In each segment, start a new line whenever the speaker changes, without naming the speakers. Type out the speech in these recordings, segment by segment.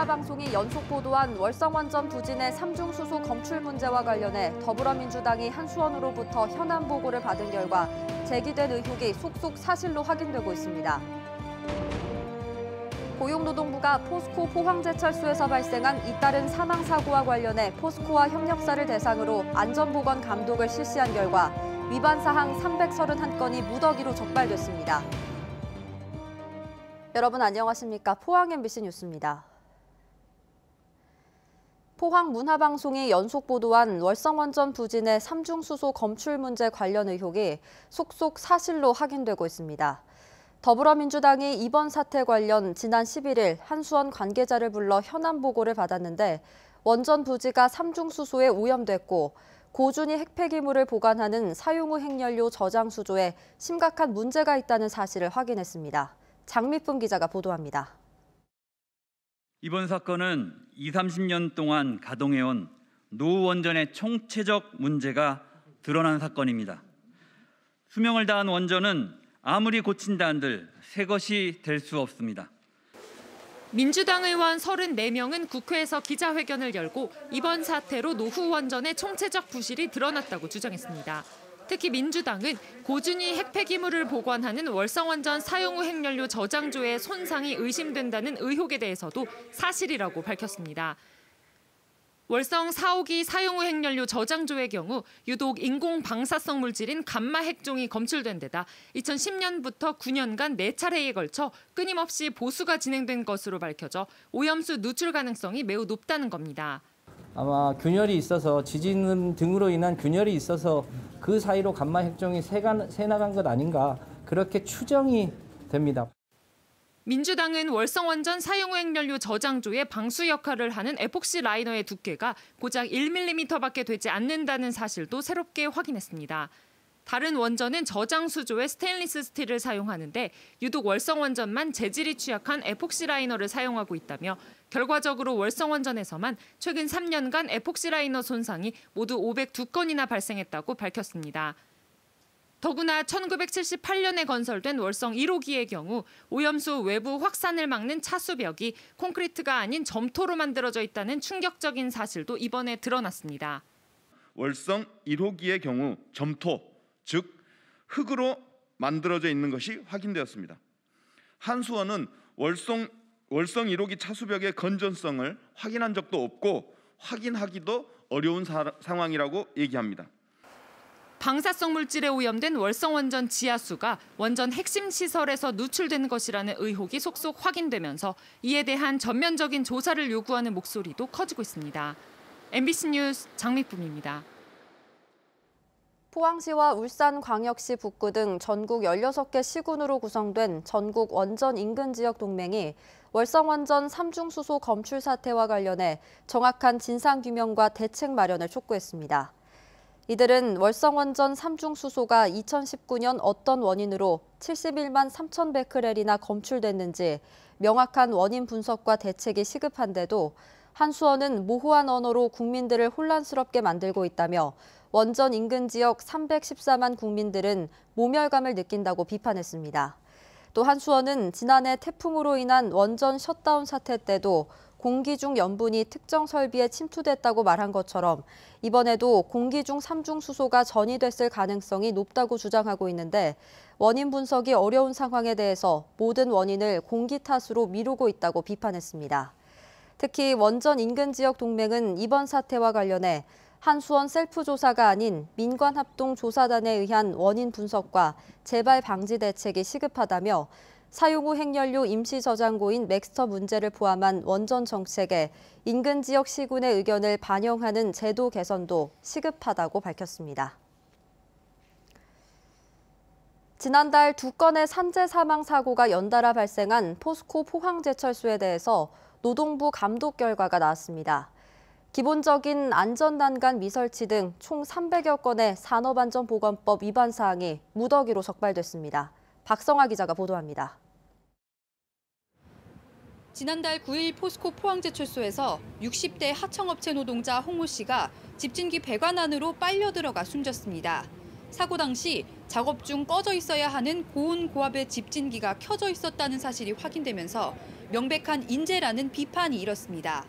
문화방송이 연속 보도한 월성원전 부진의 삼중수소 검출 문제와 관련해 더불어민주당이 한수원으로부터 현안 보고를 받은 결과 제기된 의혹이 속속 사실로 확인되고 있습니다. 고용노동부가 포스코 포항제철소에서 발생한 잇따른 사망사고와 관련해 포스코와 협력사를 대상으로 안전보건 감독을 실시한 결과 위반 사항 331건이 무더기로 적발됐습니다. 여러분 안녕하십니까? 포항 MBC 뉴스입니다. 포항 문화방송이 연속 보도한 월성원전 부진의 삼중수소 검출 문제 관련 의혹이 속속 사실로 확인되고 있습니다. 더불어민주당이 이번 사태 관련 지난 11일 한수원 관계자를 불러 현안 보고를 받았는데 원전 부지가 삼중수소에 오염됐고 고준위 핵폐기물을 보관하는 사용 후 핵연료 저장 수조에 심각한 문제가 있다는 사실을 확인했습니다. 장미쁨 기자가 보도합니다.
이번 사건은 20-30년 동안 가동해온 노후 원전의 총체적 문제가 드러난 사건입니다. 수명을 다한 원전은 아무리 고친다 한들 새 것이 될 수 없습니다.
민주당 의원 34명은 국회에서 기자회견을 열고 이번 사태로 노후 원전의 총체적 부실이 드러났다고 주장했습니다. 특히 민주당은 고준위 핵폐기물을 보관하는 월성원전 사용 후 핵연료 저장조의 손상이 의심된다는 의혹에 대해서도 사실이라고 밝혔습니다. 월성 4호기 사용 후 핵연료 저장조의 경우 유독 인공 방사성 물질인 감마 핵종이 검출된 데다 2010년부터 9년간 4차례에 걸쳐 끊임없이 보수가 진행된 것으로 밝혀져 오염수 누출 가능성이 매우 높다는 겁니다.
아마 균열이 있어서 지진 등으로 인한 균열이 있어서 그 사이로 감마 핵종이 새나간 것 아닌가 그렇게 추정이 됩니다.
민주당은 월성원전 사용 후 핵연료 저장조의 방수 역할을 하는 에폭시 라이너의 두께가 고작 1mm밖에 되지 않는다는 사실도 새롭게 확인했습니다. 다른 원전은 저장 수조에 스테인리스 스틸을 사용하는데 유독 월성원전만 재질이 취약한 에폭시 라이너를 사용하고 있다며 결과적으로 월성원전에서만 최근 3년간 에폭시 라이너 손상이 모두 502건이나 발생했다고 밝혔습니다. 더구나 1978년에 건설된 월성 1호기의 경우 오염수 외부 확산을 막는 차수벽이 콘크리트가 아닌 점토로 만들어져 있다는 충격적인 사실도 이번에 드러났습니다.
월성 1호기의 경우 점토, 즉 흙으로 만들어져 있는 것이 확인되었습니다. 한수원은 월성 1호기 차수벽의 건전성을 확인한 적도 없고 확인하기도 어려운 상황이라고 얘기합니다.
방사성 물질에 오염된 월성원전 지하수가 원전 핵심 시설에서 누출된 것이라는 의혹이 속속 확인되면서 이에 대한 전면적인 조사를 요구하는 목소리도 커지고 있습니다. MBC 뉴스 장미쁨입니다.
포항시와 울산광역시 북구 등 전국 16개 시군으로 구성된 전국 원전 인근 지역 동맹이 월성원전 삼중수소 검출 사태와 관련해 정확한 진상규명과 대책 마련을 촉구했습니다. 이들은 월성원전 삼중수소가 2019년 어떤 원인으로 71만 3천 베크렐이나 검출됐는지 명확한 원인 분석과 대책이 시급한데도 한수원은 모호한 언어로 국민들을 혼란스럽게 만들고 있다며 원전 인근 지역 314만 국민들은 모멸감을 느낀다고 비판했습니다. 또 한수원은 지난해 태풍으로 인한 원전 셧다운 사태 때도 공기 중 염분이 특정 설비에 침투됐다고 말한 것처럼 이번에도 공기 중 삼중수소가 전이됐을 가능성이 높다고 주장하고 있는데 원인 분석이 어려운 상황에 대해서 모든 원인을 공기 탓으로 미루고 있다고 비판했습니다. 특히 원전 인근 지역 동맹은 이번 사태와 관련해 한수원 셀프 조사가 아닌 민관합동조사단에 의한 원인 분석과 재발 방지 대책이 시급하다며 사용 후 핵연료 임시 저장고인 맥스터 문제를 포함한 원전 정책에 인근 지역 시군의 의견을 반영하는 제도 개선도 시급하다고 밝혔습니다. 지난달 2건의 산재 사망 사고가 연달아 발생한 포스코 포항제철소에 대해서 노동부 감독 결과가 나왔습니다. 기본적인 안전난간 미설치 등 총 300여 건의 산업안전보건법 위반 사항이 무더기로 적발됐습니다. 박성아 기자가 보도합니다.
지난달 9일 포스코 포항제철소에서 60대 하청업체 노동자 홍모 씨가 집진기 배관 안으로 빨려 들어가 숨졌습니다. 사고 당시 작업 중 꺼져 있어야 하는 고온 고압의 집진기가 켜져 있었다는 사실이 확인되면서 명백한 인재라는 비판이 일었습니다.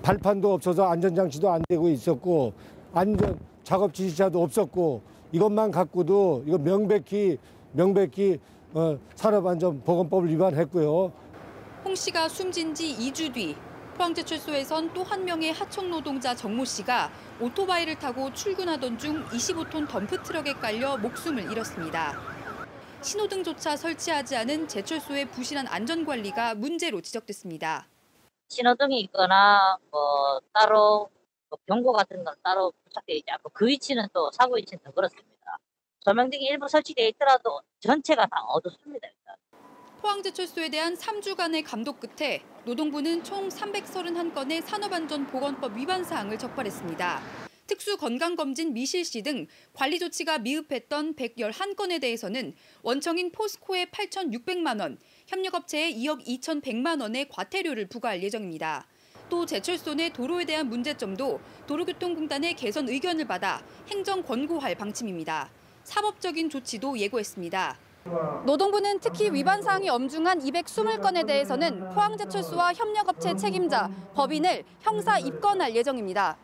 발판도 없어서 안전장치도 안 되고 있었고 안전 작업 지시자도 없었고 이것만 갖고도 이거 명백히 산업안전보건법을 위반했고요.
홍 씨가 숨진 지 2주 뒤 포항제철소에선 또 한 명의 하청 노동자 정모 씨가 오토바이를 타고 출근하던 중 25톤 덤프트럭에 깔려 목숨을 잃었습니다. 신호등조차 설치하지 않은 제철소의 부실한 안전관리가 문제로 지적됐습니다.
신호등이 있거나 따로 경고 같은 건 따로 부착되어 있지 않고 그 위치는 또 사고 위치는 더 그렇습니다. 조명등이 일부 설치되어 있더라도 전체가 다 어둡습니다. 일단.
포항제철소에 대한 3주간의 감독 끝에 노동부는 총 331건의 산업안전보건법 위반 사항을 적발했습니다. 특수건강검진 미실시 등 관리 조치가 미흡했던 111건에 대해서는 원청인 포스코에 8,600만 원, 협력업체에 2억 2,100만 원의 과태료를 부과할 예정입니다. 또 제철소 내 도로에 대한 문제점도 도로교통공단의 개선 의견을 받아 행정 권고할 방침입니다. 사법적인 조치도 예고했습니다. 노동부는 특히 위반 사항이 엄중한 220건에 대해서는 포항제철소와 협력업체 책임자, 법인을 형사 입건할 예정입니다.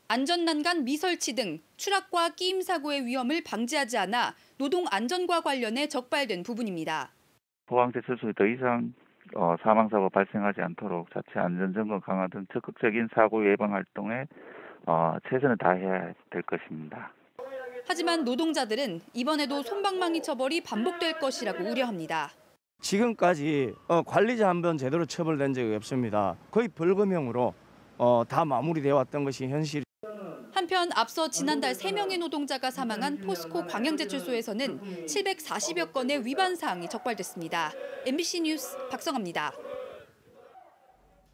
안전난간 미설치 등 추락과 끼임 사고의 위험을 방지하지 않아 노동 안전과 관련해 적발된 부분입니다.
포항제철소에 더 이상 사망사고 발생하지 않도록 자체 안전점검 강화 등 적극적인 사고 예방 활동에 최선을 다해야 될 것입니다.
하지만 노동자들은 이번에도 솜방망이 처벌이 반복될 것이라고 우려합니다.
지금까지 관리자 한 번 제대로 처벌된 적이 없습니다. 거의 벌금형으로 다 마무리되어 왔던 것이 현실입니다.
한편 앞서 지난달 3명의 노동자가 사망한 포스코 광양제철소에서는 740여 건의 위반 사항이 적발됐습니다. MBC 뉴스 박성아입니다.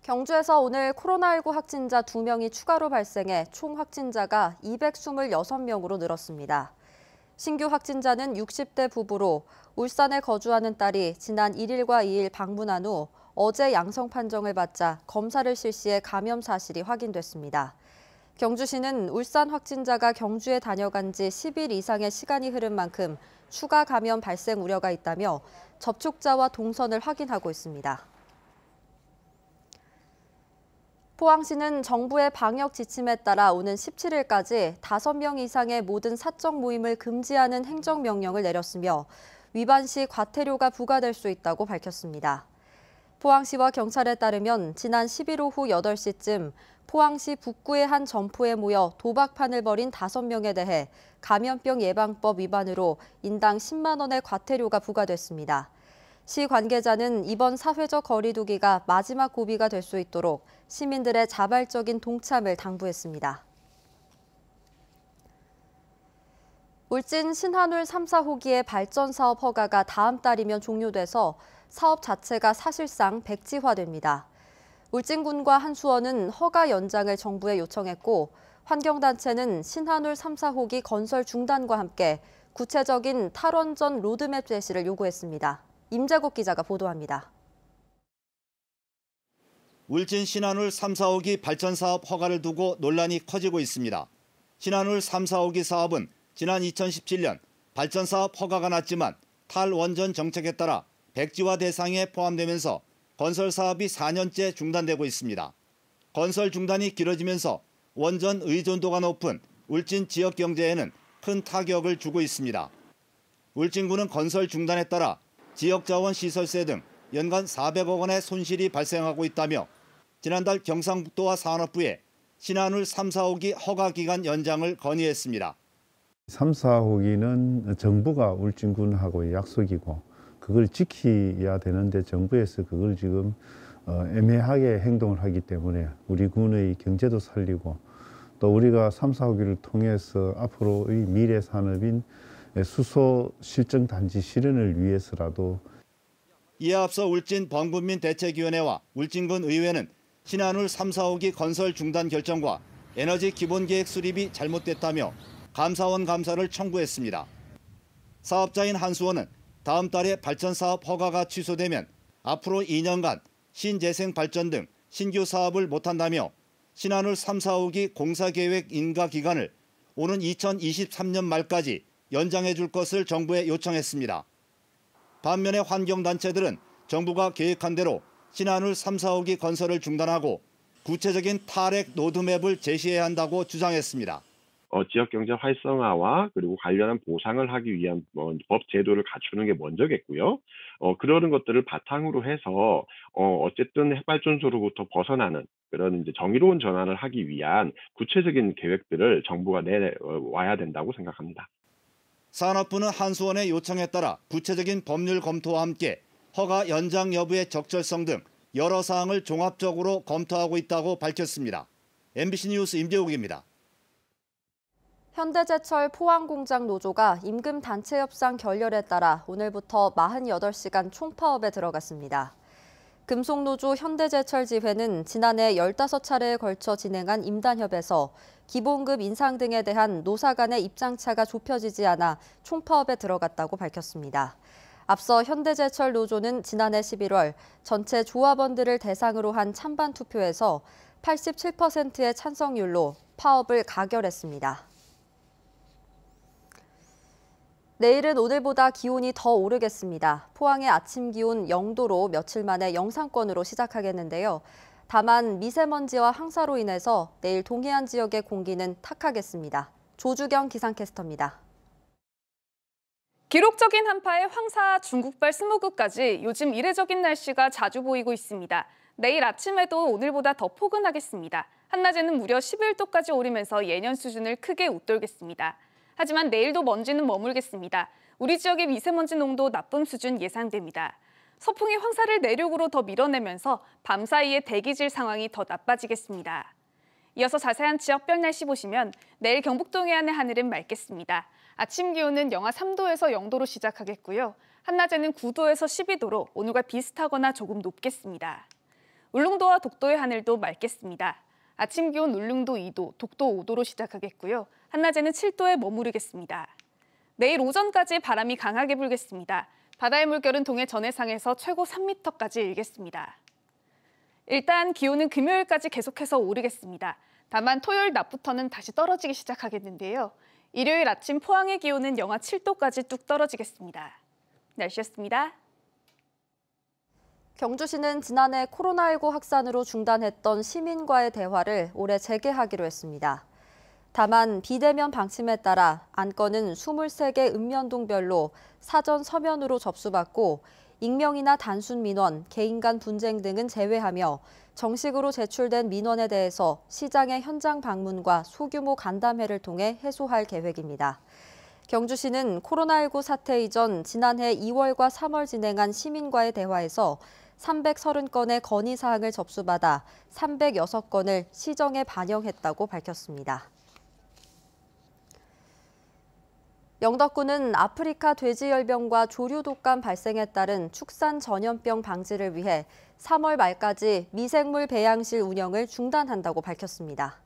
경주에서 오늘 코로나19 확진자 2명이 추가로 발생해 총 확진자가 226명으로 늘었습니다. 신규 확진자는 60대 부부로 울산에 거주하는 딸이 지난 1일과 2일 방문한 후 어제 양성 판정을 받자 검사를 실시해 감염 사실이 확인됐습니다. 경주시는 울산 확진자가 경주에 다녀간 지 10일 이상의 시간이 흐른 만큼 추가 감염 발생 우려가 있다며 접촉자와 동선을 확인하고 있습니다. 포항시는 정부의 방역 지침에 따라 오는 17일까지 5명 이상의 모든 사적 모임을 금지하는 행정명령을 내렸으며 위반 시 과태료가 부과될 수 있다고 밝혔습니다. 포항시와 경찰에 따르면 지난 10일 오후 8시쯤 포항시 북구의 한 점포에 모여 도박판을 벌인 5명에 대해 감염병 예방법 위반으로 인당 10만 원의 과태료가 부과됐습니다. 시 관계자는 이번 사회적 거리 두기가 마지막 고비가 될 수 있도록 시민들의 자발적인 동참을 당부했습니다. 울진 신한울 3, 4호기의 발전 사업 허가가 다음 달이면 종료돼서 사업 자체가 사실상 백지화됩니다. 울진군과 한수원은 허가 연장을 정부에 요청했고 환경단체는 신한울 3, 4호기 건설 중단과 함께 구체적인 탈원전 로드맵 제시를 요구했습니다. 임재국 기자가 보도합니다.
울진 신한울 3, 4호기 발전 사업 허가를 두고 논란이 커지고 있습니다. 신한울 3, 4호기 사업은 지난 2017년 발전 사업 허가가 났지만 탈원전 정책에 따라 백지화 대상에 포함되면서 건설 사업이 4년째 중단되고 있습니다. 건설 중단이 길어지면서 원전 의존도가 높은 울진 지역 경제에는 큰 타격을 주고 있습니다. 울진군은 건설 중단에 따라 지역자원 시설세 등 연간 400억 원의 손실이 발생하고 있다며 지난달 경상북도와 산업부에 신한울 3, 4호기 허가 기간 연장을 건의했습니다.
3, 4호기는 정부가 울진군하고의 약속이고 그걸 지켜야 되는데 정부에서 그걸 지금 애매하게 행동을 하기 때문에 우리 군의 경제도 살리고 또 우리가 3, 4호기를 통해서 앞으로의 미래 산업인 수소 실증 단지 실현을 위해서라도.
이에 앞서 울진 범군민대책위원회와 울진군 의회는 신한울 3, 4호기 건설 중단 결정과 에너지 기본계획 수립이 잘못됐다며 감사원 감사를 청구했습니다. 사업자인 한수원은 다음 달에 발전 사업 허가가 취소되면 앞으로 2년간 신재생 발전 등 신규 사업을 못한다며 신한울 3, 4호기 공사계획 인가 기간을 오는 2023년 말까지 연장해 줄 것을 정부에 요청했습니다. 반면에 환경단체들은 정부가 계획한 대로 신한울 3, 4호기 건설을 중단하고 구체적인 탈핵 로드맵을 제시해야 한다고 주장했습니다.
지역 경제 활성화와 그리고 관련한 보상을 하기 위한 법 제도를 갖추는 게 먼저겠고요. 그러는 것들을 바탕으로 해서 어쨌든 핵발전소로부터 벗어나는 그런 이제 정의로운 전환을 하기 위한 구체적인 계획들을 정부가 내와야 된다고 생각합니다.
산업부는 한수원의 요청에 따라 구체적인 법률 검토와 함께 허가 연장 여부의 적절성 등 여러 사항을 종합적으로 검토하고 있다고 밝혔습니다. MBC 뉴스 임재욱입니다.
현대제철 포항공장 노조가 임금 단체 협상 결렬에 따라 오늘부터 48시간 총파업에 들어갔습니다. 금속노조 현대제철지회는 지난해 15차례에 걸쳐 진행한 임단협에서 기본급 인상 등에 대한 노사 간의 입장차가 좁혀지지 않아 총파업에 들어갔다고 밝혔습니다. 앞서 현대제철 노조는 지난해 11월 전체 조합원들을 대상으로 한 찬반 투표에서 87%의 찬성률로 파업을 가결했습니다. 내일은 오늘보다 기온이 더 오르겠습니다. 포항의 아침 기온 0도로 며칠 만에 영상권으로 시작하겠는데요. 다만 미세먼지와 황사로 인해서 내일 동해안 지역의 공기는 탁하겠습니다. 조주경 기상캐스터입니다.
기록적인 한파에 황사, 중국발 스모그까지 요즘 이례적인 날씨가 자주 보이고 있습니다. 내일 아침에도 오늘보다 더 포근하겠습니다. 한낮에는 무려 11도까지 오르면서 예년 수준을 크게 웃돌겠습니다. 하지만 내일도 먼지는 머물겠습니다. 우리 지역의 미세먼지 농도 나쁨 수준 예상됩니다. 서풍이 황사를 내륙으로 더 밀어내면서 밤 사이에 대기질 상황이 더 나빠지겠습니다. 이어서 자세한 지역별 날씨 보시면 내일 경북 동해안의 하늘은 맑겠습니다. 아침 기온은 영하 3도에서 0도로 시작하겠고요. 한낮에는 9도에서 12도로 오늘과 비슷하거나 조금 높겠습니다. 울릉도와 독도의 하늘도 맑겠습니다. 아침 기온 울릉도 2도, 독도 5도로 시작하겠고요. 한낮에는 7도에 머무르겠습니다. 내일 오전까지 바람이 강하게 불겠습니다. 바다의 물결은 동해 전해상에서 최고 3m까지 일겠습니다. 일단 기온은 금요일까지 계속해서 오르겠습니다. 다만 토요일 낮부터는 다시 떨어지기 시작하겠는데요. 일요일 아침 포항의 기온은 영하 7도까지 뚝 떨어지겠습니다. 날씨였습니다.
경주시는 지난해 코로나19 확산으로 중단했던 시민과의 대화를 올해 재개하기로 했습니다. 다만 비대면 방침에 따라 안건은 23개 읍면동별로 사전 서면으로 접수받고 익명이나 단순 민원, 개인 간 분쟁 등은 제외하며 정식으로 제출된 민원에 대해서 시장의 현장 방문과 소규모 간담회를 통해 해소할 계획입니다. 경주시는 코로나19 사태 이전 지난해 2월과 3월 진행한 시민과의 대화에서 330건의 건의사항을 접수받아 306건을 시정에 반영했다고 밝혔습니다. 영덕군은 아프리카 돼지열병과 조류 독감 발생에 따른 축산 전염병 방지를 위해 3월 말까지 미생물 배양실 운영을 중단한다고 밝혔습니다.